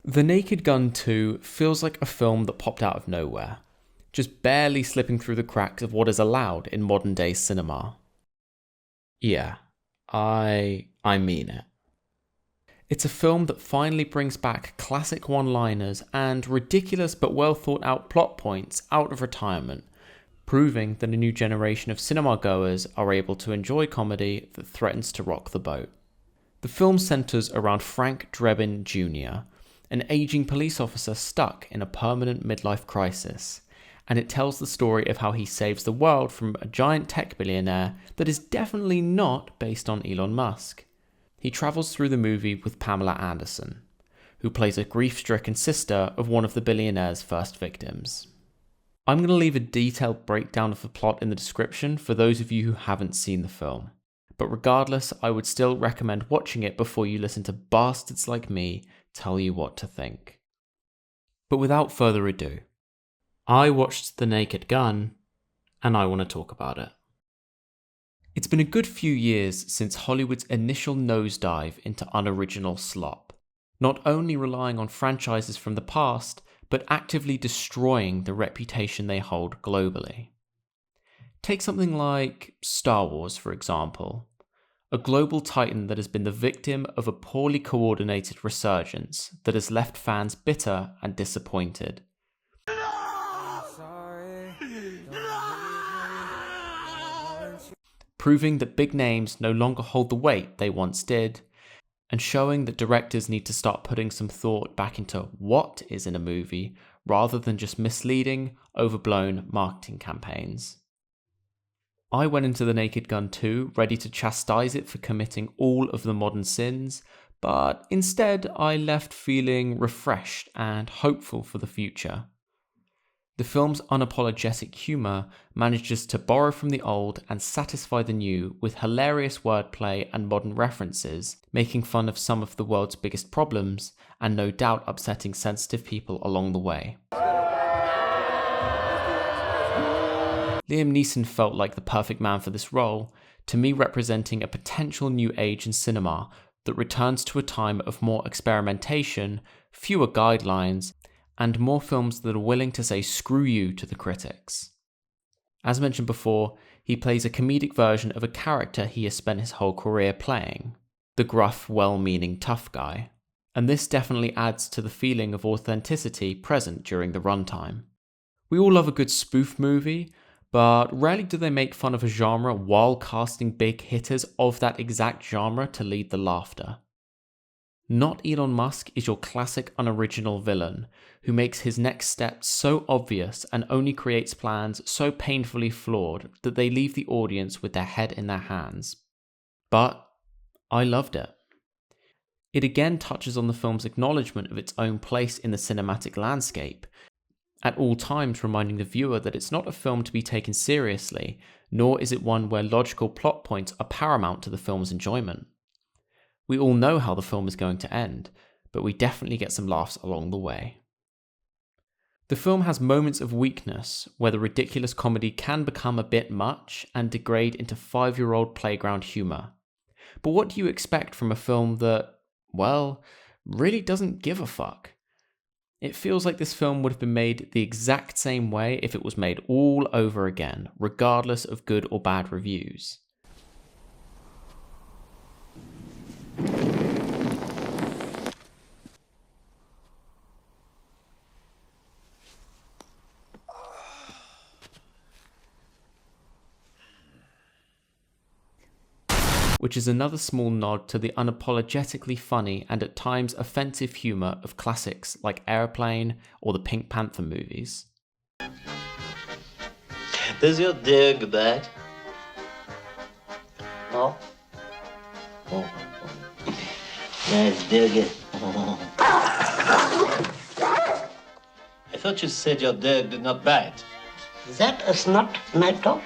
The Naked Gun 2 feels like a film that popped out of nowhere, just barely slipping through the cracks of what is allowed in modern day cinema. Yeah, I mean it. It's a film that finally brings back classic one-liners and ridiculous but well thought out plot points out of retirement, proving that a new generation of cinema goers are able to enjoy comedy that threatens to rock the boat. The film centres around Frank Drebin Jr., an aging police officer stuck in a permanent midlife crisis, and it tells the story of how he saves the world from a giant tech billionaire that is definitely not based on Elon Musk. He travels through the movie with Pamela Anderson, who plays a grief-stricken sister of one of the billionaire's first victims. I'm going to leave a detailed breakdown of the plot in the description for those of you who haven't seen the film. But regardless, I would still recommend watching it before you listen to bastards like me tell you what to think. But without further ado, I watched The Naked Gun, and I want to talk about it. It's been a good few years since Hollywood's initial nosedive into unoriginal slop, not only relying on franchises from the past, but actively destroying the reputation they hold globally. Take something like Star Wars, for example, a global titan that has been the victim of a poorly coordinated resurgence that has left fans bitter and disappointed. Proving that big names no longer hold the weight they once did, and showing that directors need to start putting some thought back into what is in a movie rather than just misleading, overblown marketing campaigns. I went into The Naked Gun 2 ready to chastise it for committing all of the modern sins, but instead I left feeling refreshed and hopeful for the future. The film's unapologetic humour manages to borrow from the old and satisfy the new with hilarious wordplay and modern references, making fun of some of the world's biggest problems and no doubt upsetting sensitive people along the way. Liam Neeson felt like the perfect man for this role, to me representing a potential new age in cinema that returns to a time of more experimentation, fewer guidelines, and more films that are willing to say screw you to the critics. As mentioned before, he plays a comedic version of a character he has spent his whole career playing, the gruff, well-meaning tough guy, and this definitely adds to the feeling of authenticity present during the runtime. We all love a good spoof movie, but rarely do they make fun of a genre while casting big hitters of that exact genre to lead the laughter. Not Elon Musk is your classic unoriginal villain, who makes his next step so obvious and only creates plans so painfully flawed that they leave the audience with their head in their hands. But I loved it. It again touches on the film's acknowledgement of its own place in the cinematic landscape, at all times reminding the viewer that it's not a film to be taken seriously, nor is it one where logical plot points are paramount to the film's enjoyment. We all know how the film is going to end, but we definitely get some laughs along the way. The film has moments of weakness where the ridiculous comedy can become a bit much and degrade into 5-year-old playground humour. But what do you expect from a film that, well, really doesn't give a fuck? It feels like this film would have been made the exact same way if it was made all over again, regardless of good or bad reviews. Which is another small nod to the unapologetically funny and at times offensive humour of classics like Airplane or the Pink Panther movies. Does your dig that? No? Oh. Let's dig it. I thought you said your dog did not bite. That is not my dog.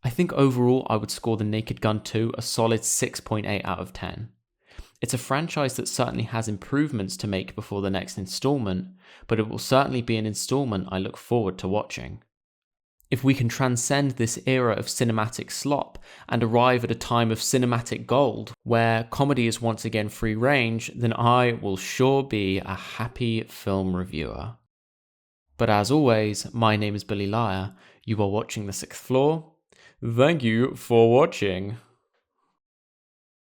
I think overall I would score The Naked Gun 2 a solid 6.8 out of 10. It's a franchise that certainly has improvements to make before the next installment, but it will certainly be an installment I look forward to watching. If we can transcend this era of cinematic slop and arrive at a time of cinematic gold, where comedy is once again free range, then I will sure be a happy film reviewer. But as always, my name is Billy Lyer. You are watching The Sixth Floor. Thank you for watching.